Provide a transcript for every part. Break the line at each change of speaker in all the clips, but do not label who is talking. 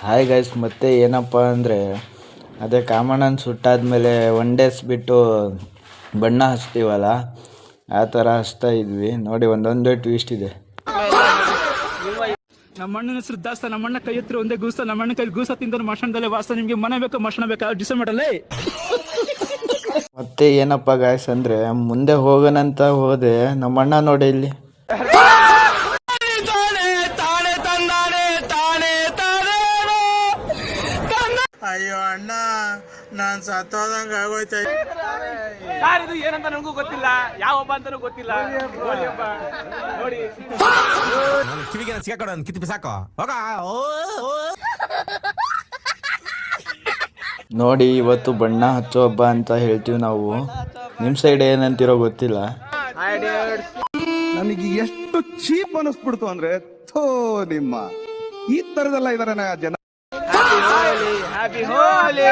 Hi guys, ಮತ್ತೆ ಏನಪ್ಪ ಅಂದರೆ ಅದೇ ಕಾಮಣ್ಣನ ಸುಟ್ಟಾದ್ಮೇಲೆ 1 ಡೇಸ್ ಬಿಟ್ಟು ಬಣ್ಣ ಹಚ್ತೀವಲ್ಲ, ಆ ಥರ ಹಚ್ತಾ ಇದ್ವಿ. ನೋಡಿ, ಒಂದೊಂದೇ ಟ್ವಿಸ್ಟ್ ಇದೆ.
ನಮ್ಮಣ್ಣನ ಹೆಸರು ದಾಸ್ತ, ನಮ್ಮಣ್ಣ ಕೈ ಹತ್ರ ಒಂದೇ ಗೂಸ್ತ, ನಮ್ಮಣ್ಣ ಕೈ ಗೂಸ ತಿಂದ ಮಷಣದಲ್ಲೇ ವಾಸ್ತ. ನಿಮ್ಗೆ ಮನೆ ಬೇಕು ಮಷಣ ಬೇಕಾ ಡಿಸೈಡ್ ಮಾಡಲ್ಲೇ.
ಮತ್ತೆ ಏನಪ್ಪ ಗಾಯ್ಸ್ ಅಂದರೆ, ಮುಂದೆ ಹೋಗೋಣಂತ ಹೋದೆ, ನಮ್ಮಣ್ಣ ನೋಡಿ ಇಲ್ಲಿ
ಅಯ್ಯೋ ಅಣ್ಣ, ನಾನ್ ಸತ್ತೋದಂಗ ಆಗೋಯ್ತು.
ಯಾರು ಇದು ಏನಂತ ನನಗೂ ಗೊತ್ತಿಲ್ಲ, ಯಾವ ಹಬ್ಬ ಅಂತಾನೂ ಗೊತ್ತಿಲ್ಲ. ನೋಡಿ
ಕಿವಿಗೆ ಸಿಗಾಕೊಡ ಕಿತ್ತಿ ಸಾಕು ಹೋಗ.
ನೋಡಿ, ಇವತ್ತು ಬಣ್ಣ ಹಚ್ಚೋ ಹಬ್ಬ ಅಂತ ಹೇಳ್ತೀವಿ ನಾವು. ನಿಮ್ಮ ಸೈಡ್ ಏನಂತಿರೋ ಗೊತ್ತಿಲ್ಲ.
ನನಗೆ ಎಷ್ಟು ಚೀಪ್ ಅನಿಸ್ಬಿಡ್ತು ಅಂದ್ರೆ, ಥೋ ನಿಮ್ಮ ಈ ತರದೆಲ್ಲ ಇದಾರೆ ಜನ.
ಹ್ಯಾಪಿ ಹೋಲಿ.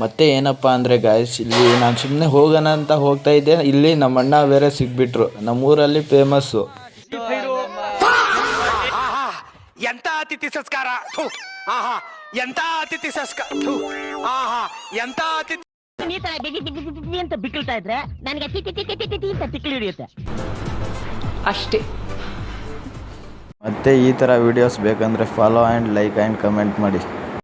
ಮತ್ತೆ ಏನಪ್ಪ ಅಂದರೆ ಗಾಯ್ಸ್, ಇಲ್ಲಿ ನಾನು ಸುಮ್ಮನೆ ಹೋಗೋಣ ಅಂತ ಹೋಗ್ತಾ ಇದ್ದೆ. ಇಲ್ಲಿ ನಮ್ಮ ಅಣ್ಣ ಬೇರೆ ಸಿಗ್ಬಿಟ್ರು. ನಮ್ಮೂರಲ್ಲಿ ಫೇಮಸ್ಸು.
ಎಂತ ಅತಿಥಿ ಸಂಸ್ಕಾರ, ಎಂತ ಅತಿಥಿ ಸಂಸ್ಕಾರ, ಎಂತ ಅತಿಥಿ.
ಈ ತರ ಬಿಗಿ ಅಂತ ಬಿಕ್ಕಳ್ತಾ ಇದ್ರೆ ನನಗೆ ಅಂತ ತಿಕ್ಲಿ ಹಿಡಿಯುತ್ತೆ ಅಷ್ಟೇ.
ಮತ್ತೆ ಈ ಥರ ವೀಡಿಯೋಸ್ ಬೇಕಂದರೆ follow and like and comment ಮಾಡಿ.